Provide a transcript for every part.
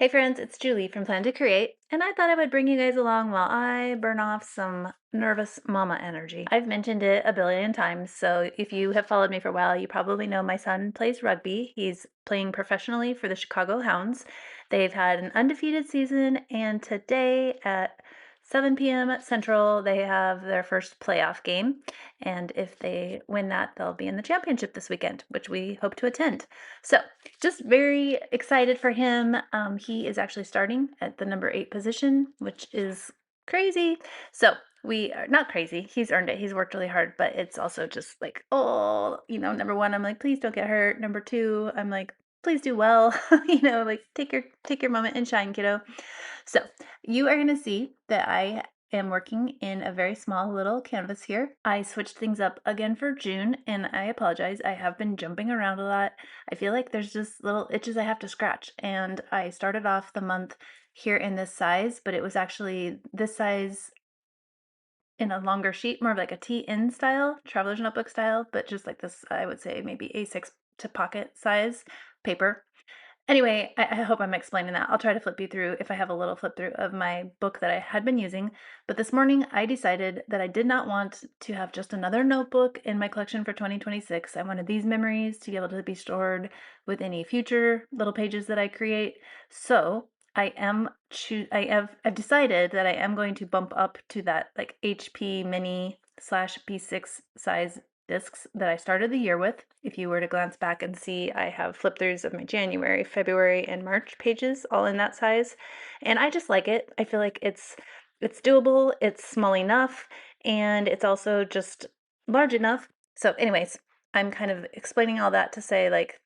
Hey friends, it's Julie from Plan to Create, and I thought I would bring you guys along while I burn off some nervous mama energy. I've mentioned it a billion times, so if you have followed me for a while, you probably know my son plays rugby. He's playing professionally for the Chicago Hounds. They've had an undefeated season, and today at 7 p.m. Central, they have their first playoff game. And if they win that, they'll be in the championship this weekend, which we hope to attend. So, just very excited for him. He is actually starting at the number 8 position, which is crazy. So, we are not crazy. He's earned it. He's worked really hard, but it's also just like, oh, number 1, I'm like, please don't get hurt. Number 2, I'm like, please do well. Like take your moment and shine, kiddo. So, you are going to see that I am working in a very small little canvas here. I switched things up again for June, and I apologize. I have been jumping around a lot. I feel like there's just little itches I have to scratch, and I started off the month here in this size, but it was actually this size in a longer sheet, more of like a TN style, traveler's notebook style, but just like this, I would say maybe A6 to pocket size paper. Anyway, I hope I'm explaining that. I'll try to flip you through if I have a little flip through of my book that I had been using. But this morning I decided that I did not want to have just another notebook in my collection for 2026. I wanted these memories to be able to be stored with any future little pages that I create. So I've decided that I am going to bump up to that like HP mini slash B6 size discs that I started the year with. If you were to glance back and see, I have flip throughs of my January, February, and March pages all in that size. And I just like it. I feel like it's doable, it's small enough, and it's also just large enough. So anyways, I'm kind of explaining all that to say like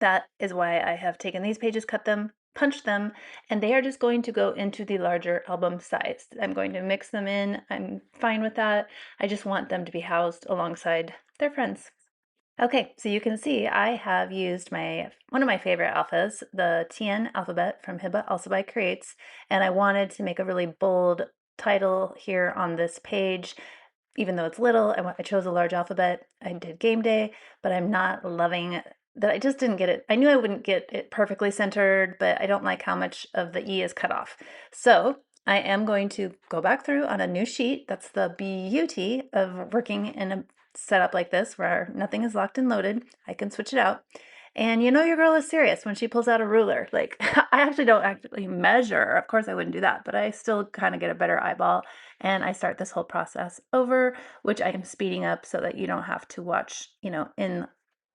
that is why I have taken these pages, cut them, punched them, and they are just going to go into the larger album size. I'm going to mix them in. I'm fine with that. I just want them to be housed alongside their friends. Okay, so you can see I have used one of my favorite alphas, the Tianne Alphabet from Hiba Also by Creates, and I wanted to make a really bold title here on this page. Even though it's little, I chose a large alphabet. I did game day, but I'm not loving that. I just didn't get it. I knew I wouldn't get it perfectly centered, but I don't like how much of the E is cut off. So I am going to go back through on a new sheet. That's the beauty of working in a setup like this where nothing is locked and loaded. I can switch it out. And your girl is serious when she pulls out a ruler. Like, I actually don't actually measure. Of course, I wouldn't do that, but I still kind of get a better eyeball. And I start this whole process over, which I am speeding up so that you don't have to watch, in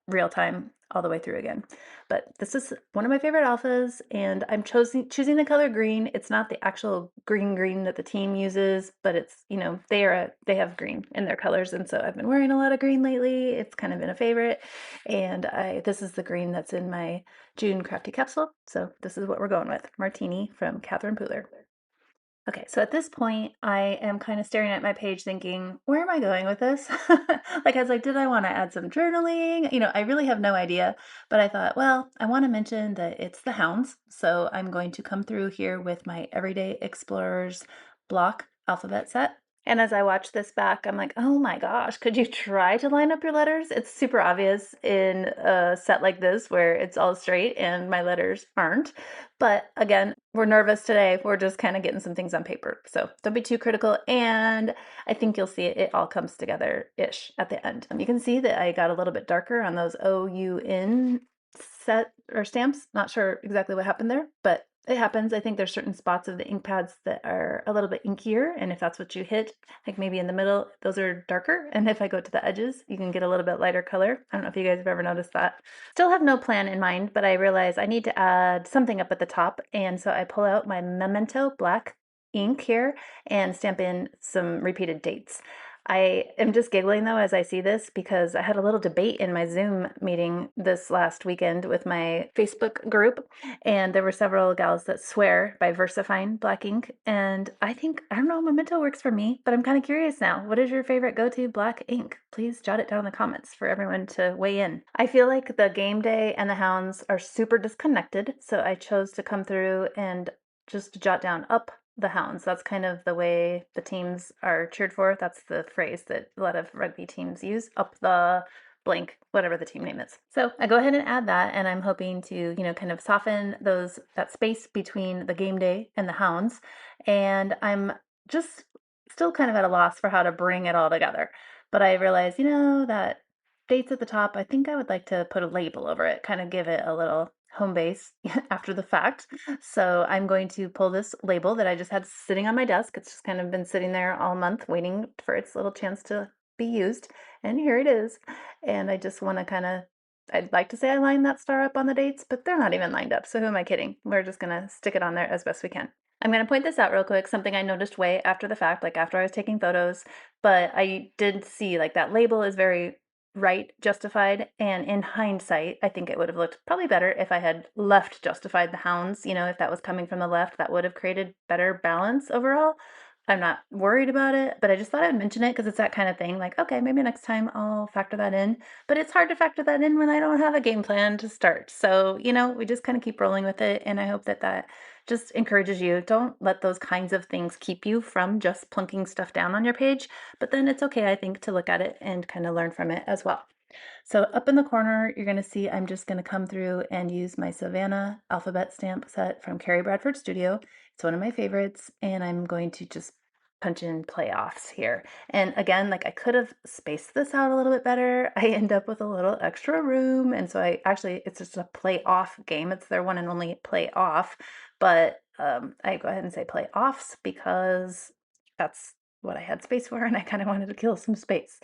real time all the way through again. But this is one of my favorite alphas, and I'm choosing the color green. It's not the actual green that the team uses, but it's, they have green in their colors, and so I've been wearing a lot of green lately. It's kind of been a favorite, and this is the green that's in my June crafty capsule. So this is what we're going with. Martini from Catherine Pooler. Okay, so at this point, I am kind of staring at my page thinking, where am I going with this? Like, I was like, did I want to add some journaling? I really have no idea, but I thought, well, I want to mention that it's the hounds. So I'm going to come through here with my Everyday Explorers block alphabet set. And as I watch this back, I'm like, oh my gosh, could you try to line up your letters? It's super obvious in a set like this where it's all straight and my letters aren't. But again, we're nervous today. We're just kind of getting some things on paper. So don't be too critical. And I think you'll see it all comes together-ish at the end. You can see that I got a little bit darker on those OUN set or stamps. Not sure exactly what happened there, but it happens. I think there's certain spots of the ink pads that are a little bit inkier, and if that's what you hit, like maybe in the middle, those are darker, and if I go to the edges, you can get a little bit lighter color. I don't know if you guys have ever noticed that. Still have no plan in mind, but I realize I need to add something up at the top, and so I pull out my Memento black ink here and stamp in some repeated dates. I am just giggling though as I see this because I had a little debate in my Zoom meeting this last weekend with my Facebook group, and there were several gals that swear by VersaFine black ink, and I don't know, Memento works for me, but I'm kind of curious now. What is your favorite go-to black ink? Please jot it down in the comments for everyone to weigh in. I feel like the game day and the hounds are super disconnected, so I chose to come through and just jot down up the hounds. That's kind of the way the teams are cheered for. That's the phrase that a lot of rugby teams use, up the blank, whatever the team name is. So I go ahead and add that, and I'm hoping to, kind of soften that space between the game day and the hounds. And I'm just still kind of at a loss for how to bring it all together. But I realized, that dates at the top, I think I would like to put a label over it, kind of give it a little home base after the fact. So I'm going to pull this label that I just had sitting on my desk. It's just kind of been sitting there all month waiting for its little chance to be used. And here it is. And I just want to I'd like to say I lined that star up on the dates, but they're not even lined up. So who am I kidding? We're just going to stick it on there as best we can. I'm going to point this out real quick, something I noticed way after the fact, like after I was taking photos, but I did see like that label is very right justified, and in hindsight I think it would have looked probably better if I had left justified the hounds. If that was coming from the left, that would have created better balance overall. I'm not worried about it, but I just thought I'd mention it because it's that kind of thing. Like, okay, maybe next time I'll factor that in. But it's hard to factor that in when I don't have a game plan to start. So, we just kind of keep rolling with it. And I hope that just encourages you. Don't let those kinds of things keep you from just plunking stuff down on your page. But then it's okay, I think, to look at it and kind of learn from it as well. So up in the corner, you're going to see I'm just going to come through and use my Tianne Alphabet stamp set from Kerri Bradford Studio. It's one of my favorites, and I'm going to just punch in playoffs here. And again, like I could have spaced this out a little bit better. I end up with a little extra room, and so it's just a play off game. It's their one and only play off, but I go ahead and say playoffs because that's what I had space for, and I kind of wanted to kill some space.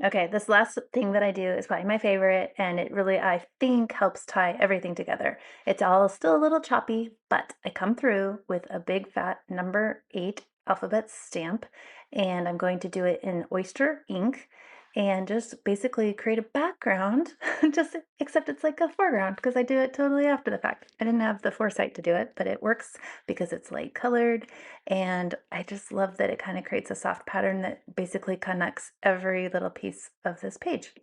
Okay, this last thing that I do is probably my favorite, and it really, I think, helps tie everything together. It's all still a little choppy, but I come through with a big fat number 8 alphabet stamp, and I'm going to do it in oyster ink and just basically create a background, just except it's like a foreground because I do it totally after the fact. I didn't have the foresight to do it, but it works because it's light colored, and I just love that it kind of creates a soft pattern that basically connects every little piece of this page.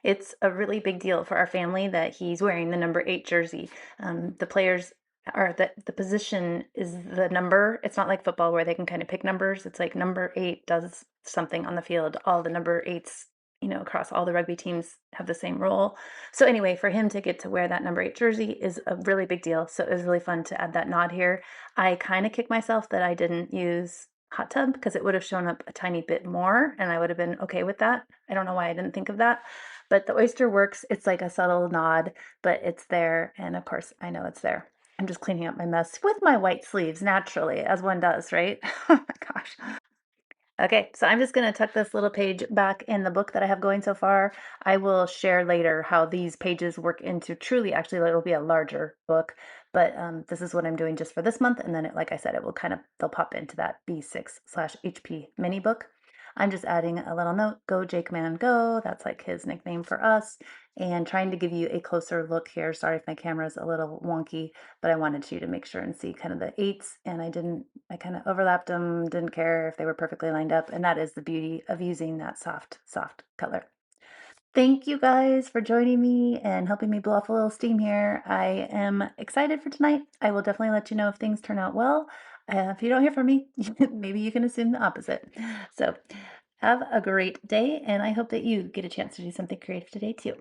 It's a really big deal for our family that he's wearing the number 8 jersey. The players or the position is the number. It's not like football where they can kind of pick numbers. It's like number 8 does something on the field. All the number 8s, across all the rugby teams have the same role. So anyway, for him to get to wear that number 8 jersey is a really big deal. So it was really fun to add that nod here. I kind of kick myself that I didn't use hot tub because it would have shown up a tiny bit more and I would have been okay with that. I don't know why I didn't think of that. But the oyster works. It's like a subtle nod, but it's there. And of course, I know it's there. I'm just cleaning up my mess with my white sleeves naturally, as one does, right? Oh my gosh. Okay, so I'm just going to tuck this little page back in the book that I have going so far. I will share later how these pages work into truly, actually, it'll be a larger book, but this is what I'm doing just for this month. And then, like I said, they'll pop into that B6/HP mini book. I'm just adding a little note, go Jake Man go. That's like his nickname for us. And trying to give you a closer look here. Sorry if my camera's a little wonky, but I wanted you to make sure and see kind of the 8s, and I kind of overlapped them, didn't care if they were perfectly lined up, and that is the beauty of using that soft color. Thank you guys for joining me and helping me blow off a little steam here. I am excited for tonight. I will definitely let you know if things turn out well. If you don't hear from me, maybe you can assume the opposite. So have a great day, and I hope that you get a chance to do something creative today too.